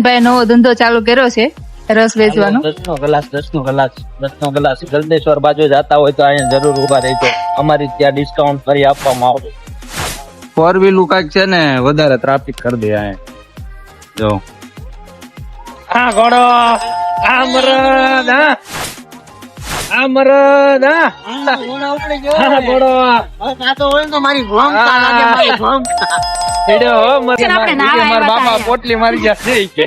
ભાઈ નવો ધંધો ચાલુ કર્યો છે રસ વેચવાનો. 10નો ગ્લાસ ગલદેશ્વર બાજુ જતા હોય તો અહીંયા જરૂર ઉભા રહેજો. અમારી ત્યાં ડિસ્કાઉન્ટ કરી આપવામાં આવશે. 4 વ્હીલ કઈક છે ને વધારે ટ્રાફિક કરી દે અહીંયા જો. આ ઘોડો આ મરદ આ મરદ આ ઘોડો હેડ્યો હો મરી આપણે નાવા મારા આવ્યા બાપા તા પોટલી મારી જશે કે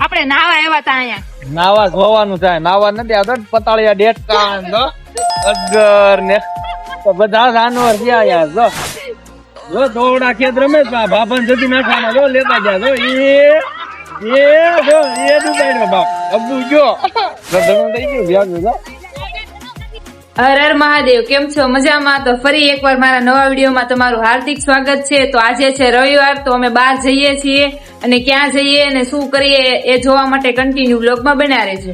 આપણે નાવા આવ્યા હતા અહીંયા. નાવા ધોવાનું થાય. નાવા નથી આવતો પતાળિયા ડેટકા દો અગર ને તો બધા જાનવર ગયા યાર જો જો દોડા ખેત રમે ભાભન જતી નાખવાના જો લેતા જા જો એ જો એ ડૂબાડ્યો બાપ અબુ જો ગધેડું થઈ ગયું વ્યાજ જો. હર હર મહાદેવ, કેમ છો? મજામાં? તો ફરી એકવાર મારા નવા વિડીયોમાં તમારું હાર્દિક સ્વાગત છે. તો આજે છે રવિવાર, તો અમે બહાર જઈએ છીએ અને ક્યાં જઈએ અને શું કરીએ એ જોવા માટે કન્ટિન્યુ વ્લોગમાં બન્યા રહેજો.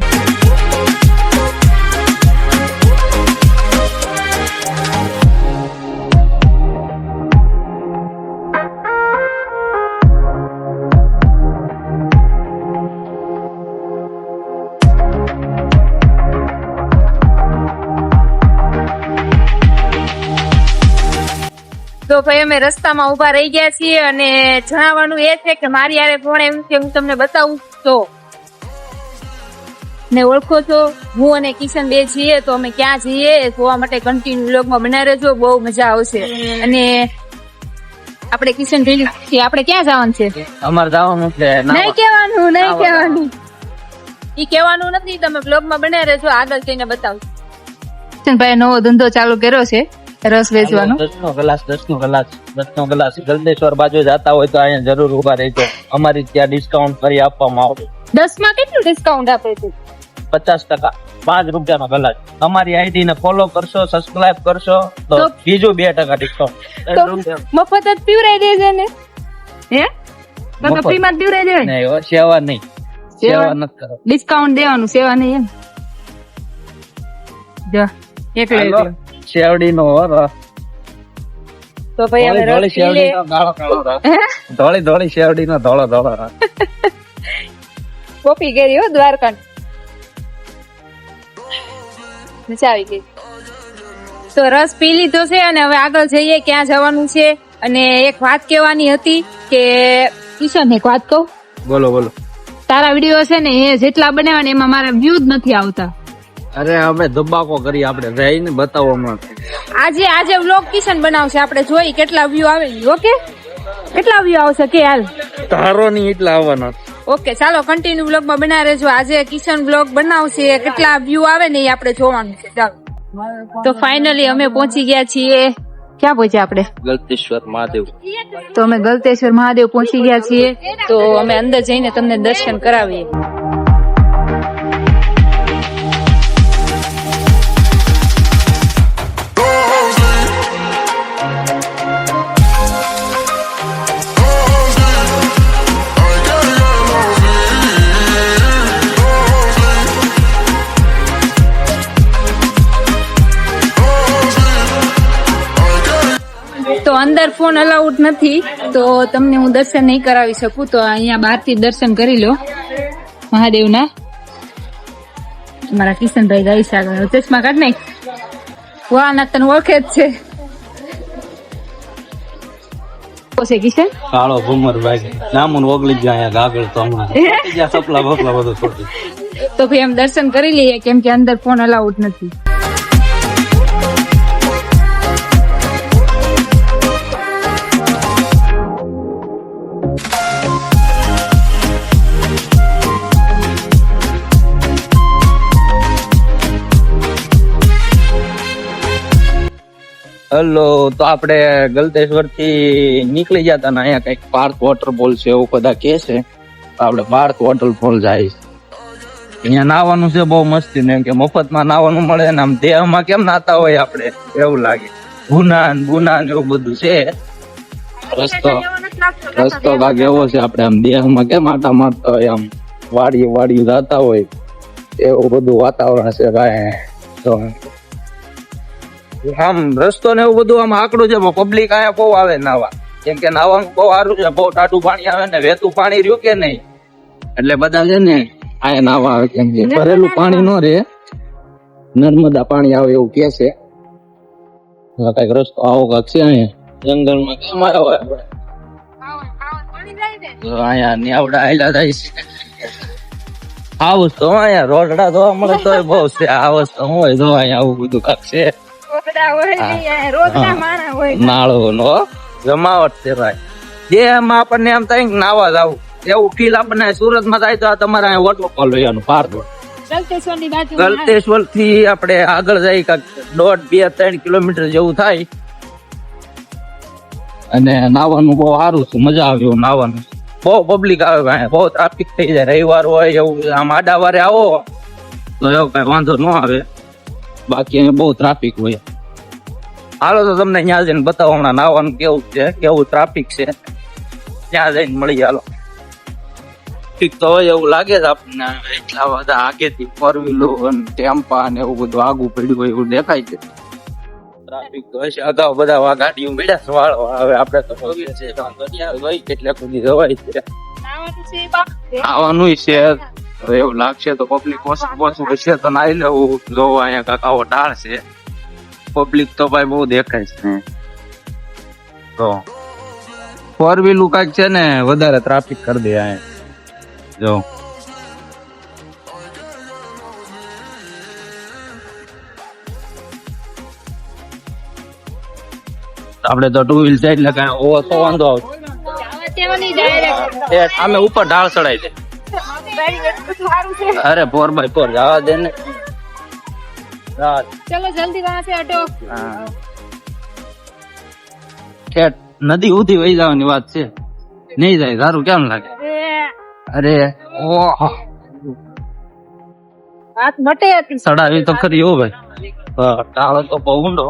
તો ભાઈ અમે રસ્તામાં ઉભા રહી ગયા છીએ અને જણાવવાનું એ છે કે મારી યારે ફોન એમ છે, હું તમને બતાવું તો ને ઓળખો છો, હું અને કિશન બે છીએ. તો અમે ક્યાં જઈએ એ જોવા માટે કન્ટિન્યુ વ્લોગમાં બનાવી રહેજો, બહુ મજા આવશે. અને આપણે કિશન ભાઈ આપણે ક્યાં જવાનું છે અમારે જવાનું છે નહીં કહેવાનું ઈ કહેવાનું નથી, તમે વ્લોગમાં બનાવી રહેજો, આગળ જઈને બતાવું. ભાઈ નવો ધંધો ચાલુ કર્યો છે રસ વેચવાનો. 10નો ગ્લાસ ગલદેશ્વર બાજુ જતા હોય તો અહીંયા જરૂર ઉભા રહેજો. અમારી ત્યાં ડિસ્કાઉન્ટ કરી આપવામાં આવશે. 10 માં કેટલું ડિસ્કાઉન્ટ આપે છે? 50%, 5 રૂપિયાનો ગ્લાસ. અમારી આઈડી ને ફોલો કરશો, સબસ્ક્રાઇબ કરશો તો બીજું 2% ડિસ્કાઉન્ટ. તો મફત જ પીવરાઈ દેજે ને હે તો ફ્રી માં જ પીવરાઈ દેવાય નહીં હો, સેવા નહીં, સેવા નથી કરો. ડિસ્કાઉન્ટ દેવાનું, સેવા નહીં એમ. જો એકલો શેવડી નો તો ભાઈ અમે રસ પી લે. ધોળી શેવડી નો ધોળો કોપી કરી હો દ્વારકા મજા આવી ગઈ. તો રસ પી લીધો છે અને હવે આગળ જઈએ ક્યાં જવાનું છે. અને એક વાત કહેવાની હતી કે કિશન, એક વાત કહું? બોલો. તારા વિડીયો છે ને એ જેટલા બનાવ્યા ને એમાં મારા વ્યૂ જ નથી આવતા. અરે અમે ધબાકો કરી, આપણે રહીને બતાવવામાં. આજે વ્લોગ કિશન બનાવશે, આપણે જોઈ કેટલા વ્યૂ આવે. ઓકે, કેટલા વ્યૂ આવશે કે હાલ તારો નહીં એટલા આવવાના. ઓકે ચાલો કન્ટિન્યુ વ્લોગ માં બનાવી રહેજો. આજે કિશન વ્લોગ બનાવશે, કેટલા વ્યૂ આવે ને એ આપણે જોવાનું છે. ચાલો તો ફાઇનલી અમે પહોંચી ગયા છીએ. ક્યાં પહોંચ્યા આપણે? ગલતેશ્વર મહાદેવ. તો અમે ગલતેશ્વર મહાદેવ પહોંચી ગયા છીએ. તો અમે અંદર જઈને તમને દર્શન કરાવીએ. તો અંદર ફોન અલાઉડ નથી, તો તમને હું દર્શન નહીં કરાવી શકું. તો અહીંયા બહારથી દર્શન કરી લો મહાદેવના. મારા કિશનભાઈ ગાઈ સાગર ચશ્મા કાઢ નાખ, વાના તને ઓળખે જ છે કિશન. કાળો ભૂમર ભાઈ નામુન ઓગળી જાય આગળ તો હમણાં સપલા બપલા બધું છોડી. તો ભાઈ એમ દર્શન કરી લઈએ, કેમ કે અંદર ફોન અલાઉડ નથી. હેલો, તો આપણે ગલતેશ્વર થી નીકળી ગયા હતા ને અહીંયા કઈક પાર્ક વોટરફોલ છે એવું બધા કે છે. આપણે પાર્ક વોટરફોલ જાય. અહીંયા નાવાનું છે બહુ મસ્તી ને, કે મફતમાં નાવાનું મળે ને આમ દેહમાં કેમ નાતા હોય આપણે એવું લાગે. ગુના એવું બધું છે. રસ્તો ભાગ એવો છે, આપણે આમ દેહમાં કેમ આટા મારતા હોય, આમ વાડી જતા હોય એવું બધું વાતાવરણ છે ભાઈ. તો આમ રસ્તો ને એવું બધું આમ આકડું છે. પબ્લિક અહીંયા બહુ આવે નાવા, કેમ કે નાવાનું બહુ સારું છે. બહુ ટાટું પાણી આવે ને વેતું પાણી રહ્યું કે નહીં એટલે બધા છે ને આ નાવા આવે કેમ કે ભરેલું પાણી નો રે, નર્મદા પાણી આવે એવું કે છે. કઈક રસ્તો આવો કાંક છે અહીંયા જંગલમાં કેમ આવ્યો હોય આપણે. તો અહીંયા ન્યાવડા આયલા થાય છે. આવું તો અહીંયા રોડડા જોવા મળે તો બહુ છે. આ વસ્તુ શું હોય જો અહીંયા આવું બધું કાંક છે. નાળો નો જમાવટ છે ભાઈ. જે એમાં આપણને એમ થાય કે નાવા જાવું એવું ફીલ આપણને સુરત માં થાય તો આ તમારે અહીંયા વોટરફોલ લેવાનું પાર. ગલતેશ્વર થી આપણે આગળ જઈ કાંક 1.5-2-3 કિલોમીટર જેવું થાય અને નાવાનું બહુ સારું છે, મજા આવે એવું નાવાનું. બહુ પબ્લિક આવે ભાઈ, બહુ ટ્રાફિક થઈ જાય. રવિવાર હોય એવું આમ આડા વારે આવો તો એવું કઈ વાંધો ન આવે, બાકી અહીંયા બહુ ટ્રાફિક હોય. હાલો તો તમને ત્યાં જઈને બતાવો હમણાં નાવાનું કેવું છે, કેવું ટ્રાફિક છે, ત્યાં જઈને મળી. હાલો ઠીક તો હોય એવું લાગે છે આપણને. એટલા બધા આગેથી 4-wheeler ટેમ્પા ને એવું બધું આગું પડ્યું હોય એવું દેખાય છે. ટ્રાફિક તો હશે, અગાઉ બધા ગાડીઓ મળ્યા છે વાળવા. હવે આપણે તો જોઈએ છે ગઈ એટલે સુધી જવાય છે. આવવાનું છે તો એવું લાગશે તો પબ્લિક ઓછું હશે તો નાઈ લેવું. જોવા અહીંયા કાંક આવો ઢાળ છે, પબ્લિક તો ભાઈ બહુ દેખાય છે. તો 4-wheeler કાંઈક છે ને વધારે ટ્રાફિક કરી દે અહીંયા. જો આપડે તો 2 વ્હીલ છે એટલે કઈ ઓછો વાંધો આવે. આમે ઉપર ઢાળ ચડાય છે. અરે 4x4 જવા દે ને. ચલો જલ્દી વહાં સે હટો. ઠેઠ નદી ઉધી વહી જવાની વાત છે, નહીં જાય સારું કેમ લાગે? અરે ઓહો હાથ મટે ચડાવી તો ખરી હો ભાઈ, ટાળો તો બહુ ઊંડો.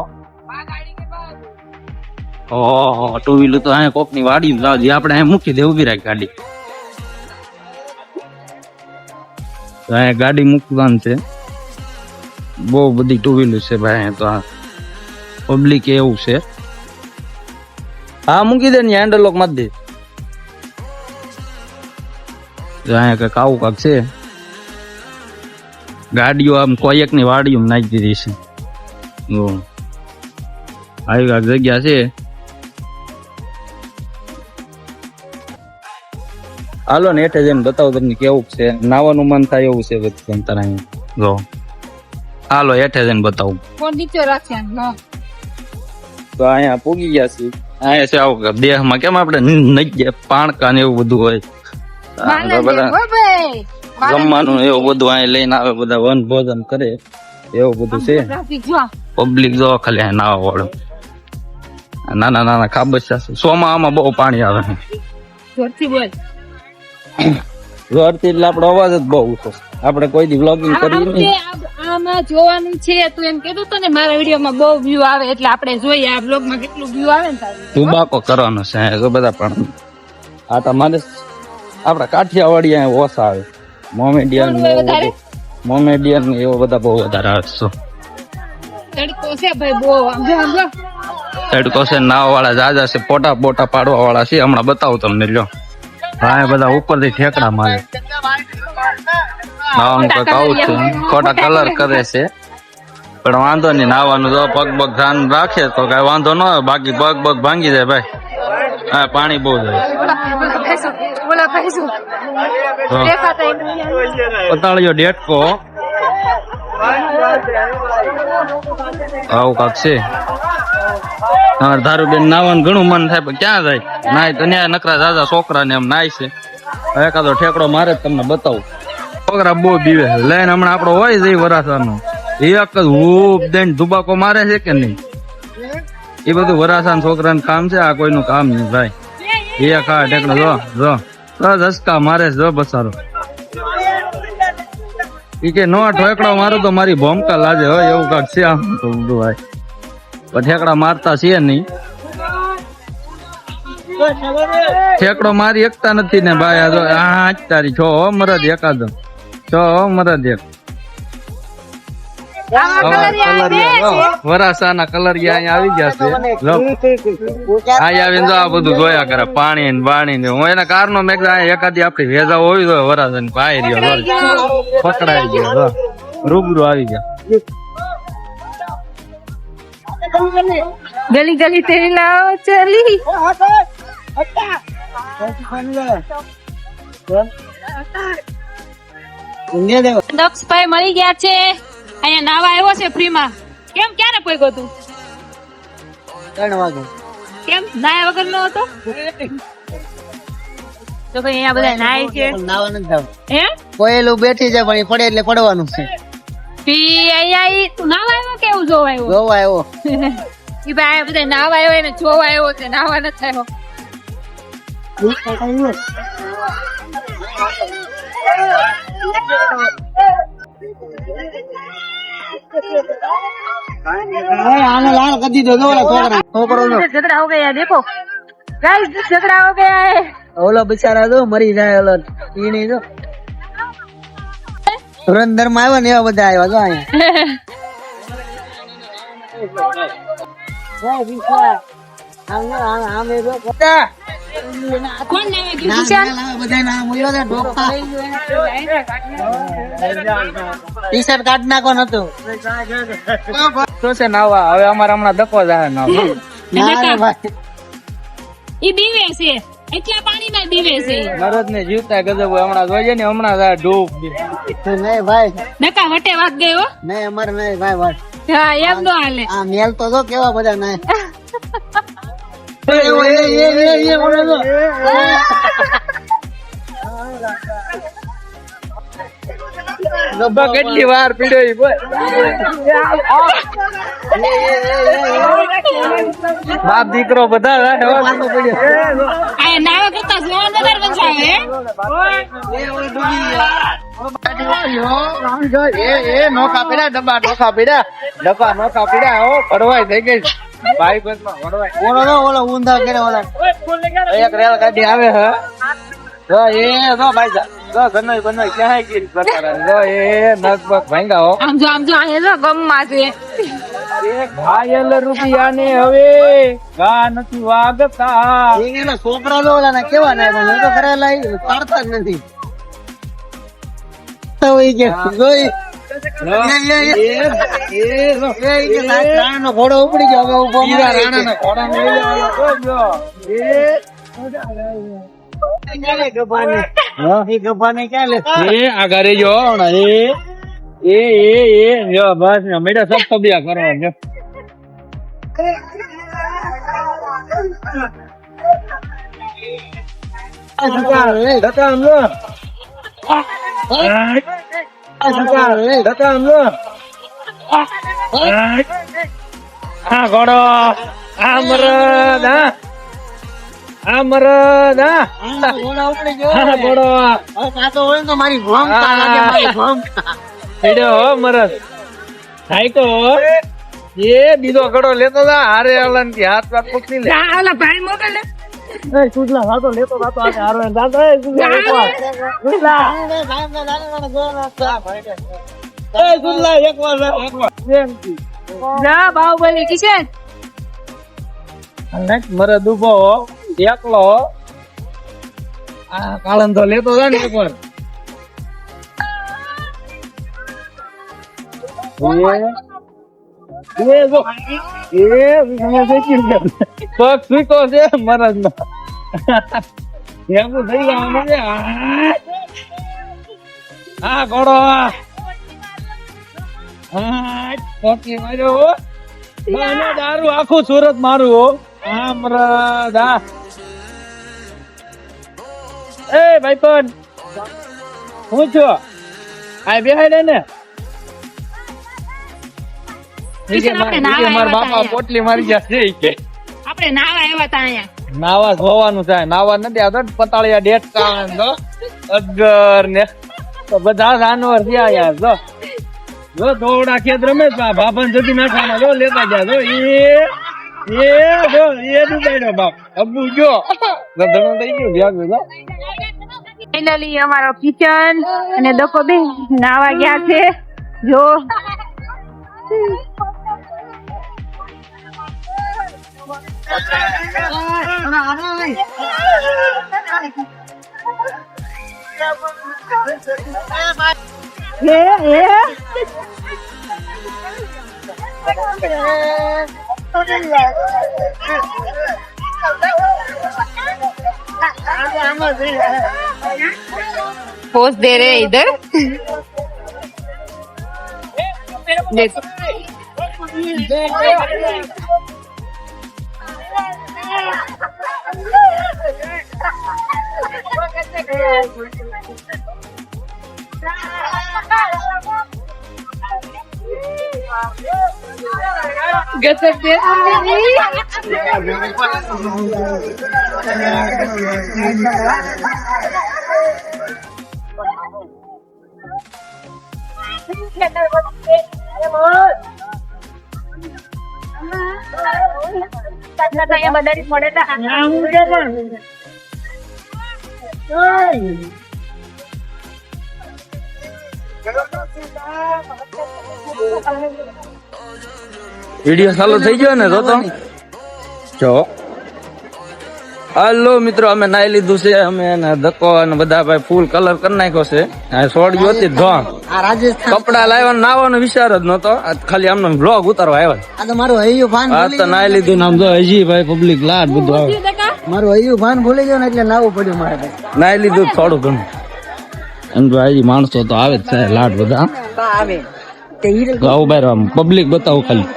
ઓહો 2 વ્હીલર તો અહીંયા કોક ની વાડી લાવજી, આપણે અહીંયા મૂકી દે ઉભી રાખ ગાડી. અહીંયા ગાડી મૂકવાનું છે. બહુ બધી 2 વ્હીલર છે ભાઈ અહીંયા તો. આ પબ્લિક એવું છે. હા મૂકી દે ને હેન્ડલ લોક મત દે. અહીંયા કઈક આવું કાંક છે. ગાડીઓ આમ કોઈ એક ની વાડીઓ નાખી દીધી છે. આવી કાંક જગ્યા છે. હાલો ને હેઠે જઈને બતાવો તમને કેવું છે. નાવાનું મન થાય એવું છે બધું તારા અહીંયા. જો હાલો હેઠે જઈને બતાવું. ફોન નીચે રાખ્યા. તો અહીંયા પૂગી ગયા છે. અહીંયા છે આવું દેહમાં કેમ આપણે નજ્જે પાણકા ને એવું બધું હોય, બધા જમવાનું એવું બધું અહીંયા લઈને આવે, બધા વન ભોજન કરે એવું બધું છે. પબ્લિક જો ખાલી નાવા વાળું નાના નાના ખાબચા છે. સોમાં આમાં બહુ પાણી આવે. જોરથી એટલે આપણો અવાજ જ બહુ ઊંચો. આપણે કોઈ દી વ્લોગિંગ કરી નહીં. આમાં જોવાનું છે તું એમ કીધું તો ને મારા વિડીયોમાં બહુ વ્યૂ આવે એટલે આપણે જોઈએ આ બ્લોગમાં કેટલું વ્યૂ આવે ને. તુબાકો કરવાનો છે તો બધા પણ આ તમારે આપડા કાઠિયાવાડી અહીંયા ઓછા આવે. મોમેડિયન એવો બધા બહુ વધારે આવે છે. તડકો છે ભાઈ બહુ. તડકો છે, નાવા વાળા જાજા છે, પોટા પોટા પાડવા વાળા છે. હમણાં બતાવું તમને. લ્યો હા બધા ઉપરથી ઠેકડા મારે. નાવાનું કઈક આવું છે, ખોટા કલર કરે છે પણ વાંધો નહીં. નાવાનું જો પગ પગ ધ્યાન રાખે તો કઈ વાંધો ન હોય, બાકી પગ પગ ભાંગી જાય ભાઈ. હા પાણી બહુ જાય. પતાળ્યો ડેટકો આવું કાક છે. તમારે ધારું બેન નાવાનું ઘણું મન થાય પણ ક્યાં જાય? નાય તો ન્યા નકરા દાદા છોકરા ને એમ નાય છે. એકાદો ઠેકડો મારે તમને બતાવું. છોકરા બહુ બીવે લઈને હમણાં આપડો હોય જઈ વરાસાનો એક જ હુપ દઈને ધુબાકો મારે છે કે નહીં? એ બધું વરાસાના છોકરાનું કામ છે, આ કોઈનું કામ નહીં ભાઈ. એ ખા ઠેકડો જો જો ધસકા મારે જો બસારો. ઈ કે નો ઠેકડો મારો તો મારી ભોમકા લાજે હોય એવું કાંક છે. આમ તો ભાઈ ઠેકડા મારતા છે નહીં. ઠેકડો મારી એકતા નથી ને ભાઈ. આ તારી છો મરદ એકાદ છો મરદ એક વરાસાના કલરિયા અહીંયા આવી ગયા છે લો. અહીંયા આવીને તો આ બધું જોયા કરે પાણી ને બાણી ને. હું એના કારનો મેં કીધું અહીંયા એકાદી આપડી ભેજા હોવી જોઈએ વરાસા ને ભાઈ રહ્યો પકડાઈ ગયો લો. રૂબરૂ આવી ગયા. ગલી ગલી તેરી લાવો ચલી. દક્ષભાઈ મળી ગયા છે. અહીંયા નાવા આવ્યો છે ફ્રી માં. કેમ ક્યારે પોઈગો તું? 3 વાગે. કેમ નાયા વગર નો હતો? તો ભાઈ અહીંયા બધા નાય છે. નાવા નથી જાવ. હે? કોયેલું બેઠી છે પણ એ પડે એટલે પડવાનું છે. પી અહીંયા તું નાવા આવ્યો કે એવું જોવા આવ્યો? જોવા આવ્યો. ઈ ભાઈ બધા નાવા આવ્યો એને જોવા આવ્યો છે, નાવા નથી આવ્યો. આને લાલ કરી દીધો છોકરો झगड़ा हो गया देखो गाइस, झगड़ा हो गया है. ઓલો બિચારા જો મરી જાય ઓલો ઈ નહીં જો ધુરંધર માં આવ્યા ને એવા બધા આવ્યા જો અહીંયા કોણ નાવા ગયું કિશન? બધા નામ બોલ્યો છે ડોકા ટી-શર્ટ કાઢ નાખો નતું શું છે નાવા? હવે અમારે હમણાં ધક્કો જાય નાવા. ના રે ભાઈ ઈ બીવે છે, એટલા પાણીમાં બીવે છે. મરદ ને જીવતા ગજબ હોય. હમણાં જોઈએ ને હમણાં જાય ડૂબ. નહીં ભાઈ નકા વટે વાગ ગયો. નહીં અમારે નહીં ભાઈ ભાઈ હા એમ નો હાલે. આ મેલ તો જો કેવા બધા નહીં કેટલી વાર પીડ્યો બાપ દીકરો બધા આ નાવા કરતા જોવા વધારે મજા આવે. નોખા પીડા ડબ્બા નોખા પીડા હો ભરવાય થઈ ગઈ ભાઈ બંધમાં ભરવાય. ઓલો ઊંધા કરે ઓલા એક રેલ ગાડી આવે હે જો એ જો ભાઈ જો ગનોય બનોય ક્યાં ગઈ બતારા જો એ નગબગ ભાંગા હો. આમ જો અહીંયા જો ગમમાં છે. એક ઘાયલ રૂપિયા ને હવે ગા નથી વાગતા. એના છોકરા લો ઓલા કેવા ના પણ તો કરેલા પાડતા જ નથી તો ઈ કે જોઈ રાણાનો ઘોડો ઉપડી ગયો હવે ઉભો રાણાના ઘોડાને લઈ લેવાનો જો ગભાને ક્યાં લે એ આગળ જો એ જો બસ મેડા સબ સબિયા કરવા જો હા ઘોડો આ મરદ હા મરદ ઘોડા ઉપડી ગયો હા ઘોડો કાતો હોય તો મારી ભોમતા લાગે મારી ભોમતા હેડ્યો હો મરદ થાય તો એ બીજો ઘોડો લેતો જા હારે અલન થી હાથ પાક પકડી લે. ઓલા ભાઈ મોકલ લે. એ સુજલા હાથો લેતો જાતો આ હારો જાતો એ સુજલા એકવાર જા બાહુબલી કિશન. મરદ ઉભો એકલો આ કાળંધો લેતો જા ને એકવાર પગ સ્વીકો છે મરદ નો એવું થઈ ગયા હા ઘોડો પોકી માર્યો દારૂ આખું સુરત મારું હો મરદ એ ભાઈ પણ હું છું આ બેહાડે ને મારા બાપા પોટલી મારી ગયા છે કે આપણે નાવા આવ્યા તા અહીંયા. નાવા જોવાનું થાય નાવા નથી આવતો પતાળિયા ડેટકા અગર ને તો બધા જાનવર થયા યાર જો દોડા ખેત રમે ભાભન જતી નાખવાના જો લેતા જા જો એ ડૂબાડ્યો બાપ અબુ જો ગધડો થઈ ગયો વ્યાગ જો ફાઇનલી અમારો કિચન અને દકો બે નાવા ગયા છે. જો पोज दे रहे हैं इधर देखो गजब दे વિડીયો ચાલુ થઈ ગયો ને તો જો હાલો મિત્રો અમે નાઈ લીધું છે અમે એને ધક્કો અને બધા ભાઈ ફૂલ કલર કરી નાખ્યો છે છોડ્યું હતી ધોન કપડા લાવવાનો નાવાનો વિચાર જ નતો ખાલી આમનો બ્લોગ ઉતારવા આવ્યા આ તો નાઈ લીધું આમ જો હજી ભાઈ પબ્લિક લાડ બધું આવે મારું હૈયું ભાન ભૂલી ગયો ને એટલે નાવું પડ્યું મારે નાઈ લીધું થોડું ઘણું એમ તો હજી માણસો તો આવે જ છે લાડ બધા આવે પબ્લિક બતાવો ખાલી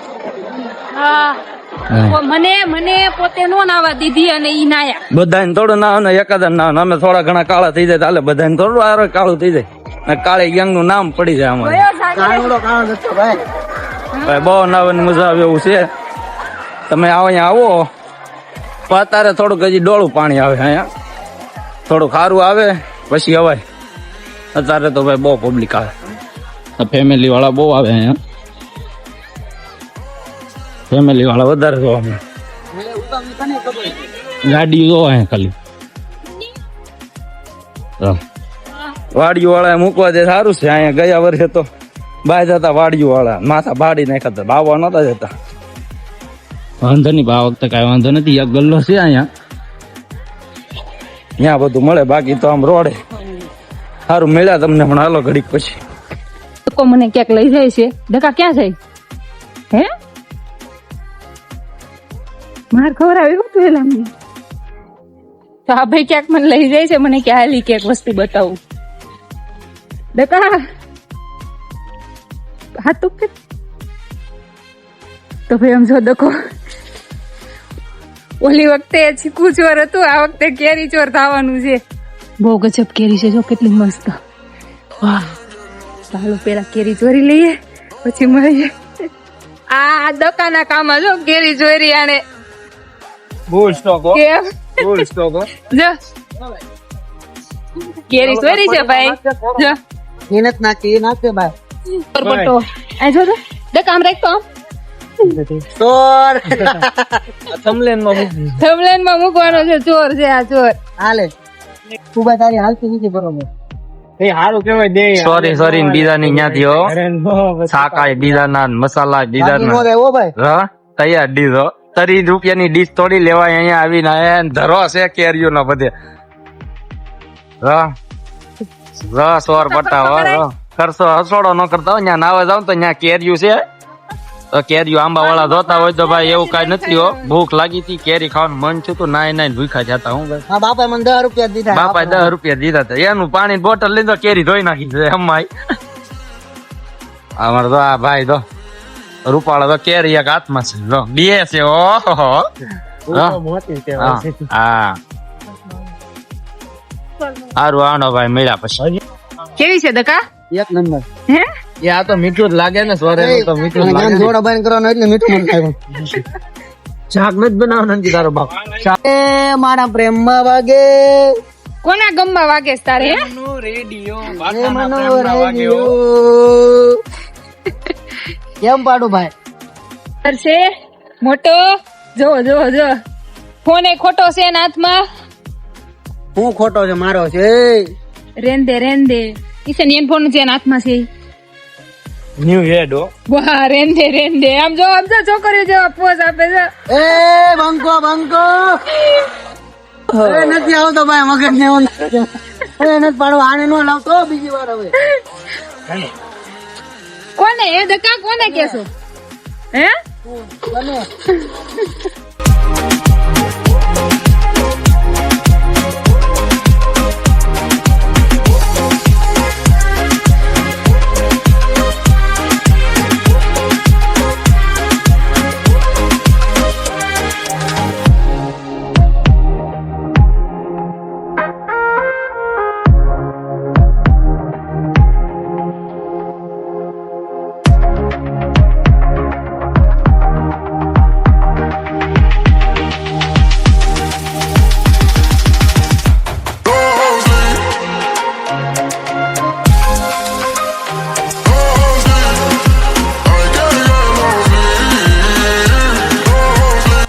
મને પોતે નો નાવા દીધી અને ઈ નાયા બધાને થોડું ના ને એકાદ ના અમે થોડા ઘણા કાળા થઈ જાય તાલે બધાને થોડું આરો કાળું થઈ જાય કાળી ગેંગ નું નામ પડી જાય અમારે કાળો દત્તો ભાઈ ભાઈ બહુ નાવાની મજા આવે એવું છે તમે અહીંયા આવો પણ અત્યારે થોડુંક હજી ડોળું પાણી આવે અહીંયા થોડું ખારું આવે પછી અવાય અત્યારે તો ભાઈ બહુ પબ્લિક આવે ફેમિલી વાળા બહુ આવે અહીંયા ફેમિલી વાળા વધારે જોવા મળે ગાડી જોવા ખાલી વાડીઓ વાળા મૂકવા દે સારું છે અહીંયા ગયા વર્ષે તો બાય જતા વાડીઓ વાળા માથા બાડી નાખતા બાવા નતા જતા વાંધો નહીં આ વખતે કઈ વાંધો નથી એક ગલ્લો છે અહીંયા બધું મળે બાકી તો આમ રોડે સારું મળ્યા તમને પણ હાલો ઘડીક પછી મને ક્યાંક લઈ જાય છે ધક્કા ક્યાં જાય હે માર ખબર આવી તું એલા તો આ ભાઈ ક્યાંક મને લઈ જાય છે મને કે હાલી ક્યાંક વસ્તુ બતાવું ડકા હા તો કે તો ભાઈ આમ જો દકો ઓલી વખતે ચીકુ ચોર હતું આ વખતે કેરી ચોર થવાનું છે બહુ ગજબ કેરી છે જો કેટલી મસ્ત વાહ ચાલો પેલા કેરી ચોરી લઈએ પછી મળીએ આ દકાના કામ જો કેરી ચોરી આને ફૂલ સ્ટોક હો કેમ ફૂલ સ્ટોક હો જો કેરી ચોરી છે ભાઈ જો મહેનત નાખી નાખે ભાઈ બટો આ જો તો દેખ આમ રાખ તો ચોર થમલેન થમલેનમાં મૂકવાનો છે ચોર છે આ ચોર હાલે તું ભાઈ તારી હાલતી નથી બરોબર એ હારું કેવાય દે સોરી બીજાની ન્યાથી હો શાકા બીજાના મસાલા બીજાના ઓ ભાઈ તૈયાર ડીશ હો 30 રૂપિયાની ડીશ થોડી લેવાય અહીંયા આવીને ધરો છે કેરીઓ નો બધે સોર બટા કરશો હસોડો ન કરતા હોય ત્યાં નાવા જાવ તો ત્યાં કેરીયું છે તો કેરીયું આંબા વાળા જોતા હોય તો ભાઈ એવું કઈ નથી હો ભૂખ લાગી હતી કેરી ખાવાનું મન છે તો નાઈ ભૂખા જતા હું ભાઈ હા બાપા મને 10 રૂપિયા દીધા બાપા 10 રૂપિયા દીધા હતા એનું પાણી બોટલ લીધો કેરી ધોઈ નાખી છે એમાં અમારે તો આ ભાઈ તો રૂપાળા તો કેરી એક હાથમાં છે લો બે છે ઓહો હા સારું આનો ભાઈ મળ્યા પછી કેવી છે દકા એક નંબર હે એ આ તો મીઠું જ લાગે ને સોરે તો મીઠું જ લાગે થોડા બંધ કરવાનો એટલે મીઠું મન થાય શાક નથી બનાવવાનું નથી તારો બાપ એ મારા પ્રેમમાં વાગે કોના ગમમાં વાગે છે તારે હે રેડિયો કેમ પાડું ભાઈ છે મોટો જો ફોન એ ખોટો છે એના હાથમાં હું ખોટો છે મારો છે રેંદે ઈસે નેન ફોન છે એના હાથમાં છે ન્યુ હેડ હો. વાહ રેંદે રેંદે આમ જો છોકરીઓ જેવા પોઝ આપે છે. એ બંકો બંકો એ નથી આવતો ભાઈ મગજ ને એવું નથી પાડવા આને નો લાવતો બીજી વાર હવે કોને એ ધક્કા કોને કેશો હે બને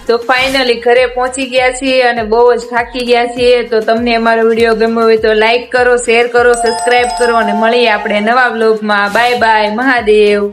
તો ફાઇનલી ઘરે પહોંચી ગયા છીએ અને બહુ જ થાકી ગયા છીએ. તો તમને અમારો વિડીયો ગમ્યો હોય તો લાઈક કરો, શેર કરો, સબસ્ક્રાઇબ કરો અને મળીએ આપણે નવા વ્લોગમાં. Bye bye, Mahadev.